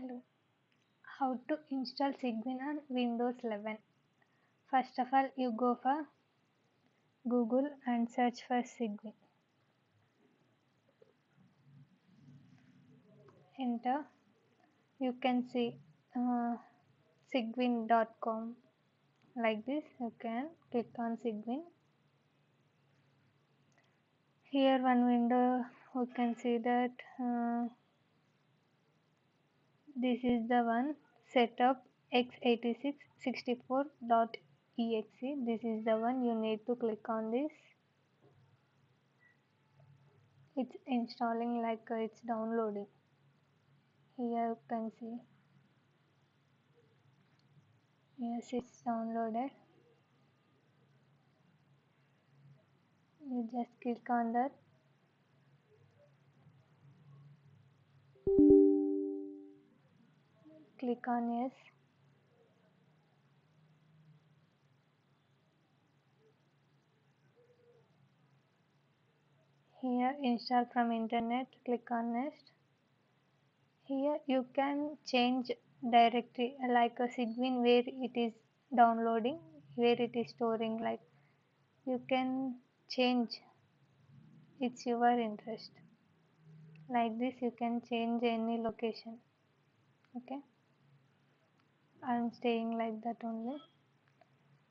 Hello. How to install Cygwin on Windows 11? First of all, you go for Google and search for Cygwin. Enter. You can see cygwin.com like this. You can click on Cygwin. Here one window you can see that this is the one setup x8664.exe. This is the one you need to click on this. It's installing like it's downloading. Here you can see. Yes, it's downloaded. You just click on that. Click on yes. Here install from internet. Click on next. Here you can change directory like a Cygwin where it is downloading, where it is storing. Like you can change. It's your interest. Like this you can change any location. Okay. I'm staying like that only.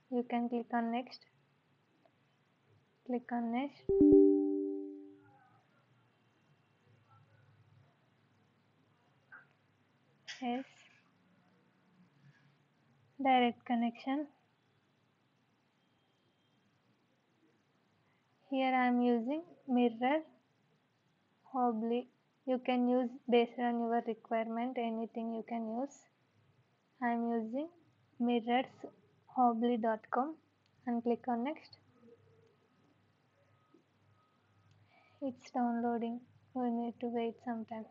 You can click on next. Click on next. Yes. Direct connection. Here I am using mirror Hobly. You can use based on your requirement, anything you can use. I am using mirrorshobly.com and click on next. It's downloading. We need to wait some time.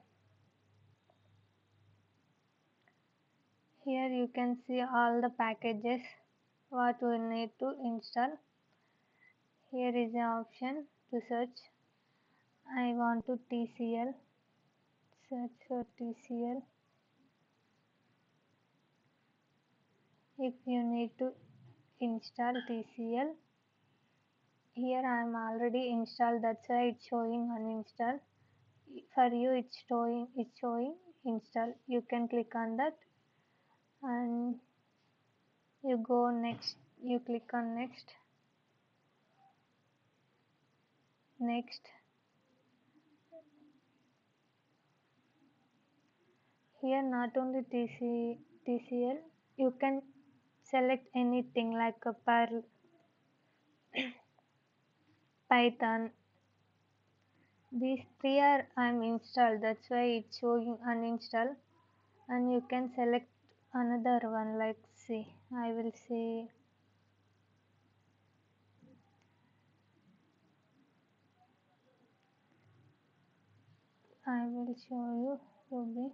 Here you can see all the packages what we need to install. Here is an option to search. I want to TCL. Search for TCL. If you need to install TCL, here I am already installed, that's why it's showing uninstall. For you it's showing install. You can click on that and you go next. You click on next. Here not only TCL, you can select anything like a Perl, Python. These three are I'm installed, that's why it's showing uninstall. And you can select another one, like see, I will say I will show you Ruby.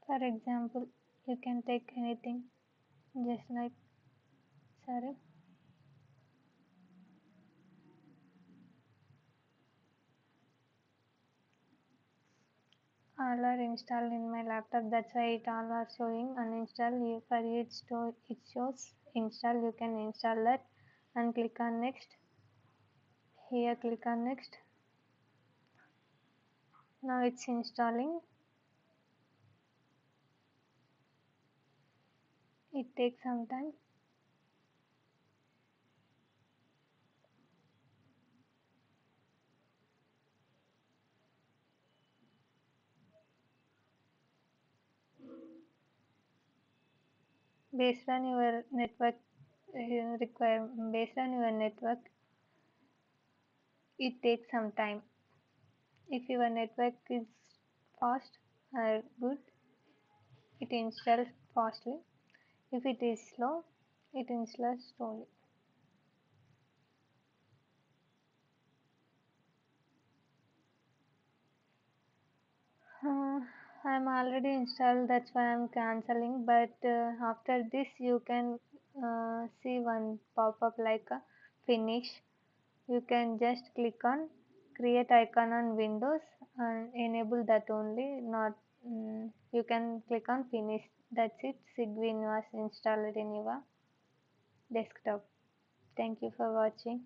For example, you can take anything, just like sorry. All are installed in my laptop, that's why it all are showing uninstall. For it shows install. You can install that and click on next. Here click on next. Now it's installing. It takes some time. Based on your network based on your network, it takes some time. If your network is fast or good, it installs fastly. If it is slow, it installs slowly. I'm already installed, that's why I'm canceling. But after this, you can see one pop up like a finish. You can just click on create icon on Windows and enable that only. Not you can click on finish. That's it. Cygwin was installed in your desktop. Thank you for watching.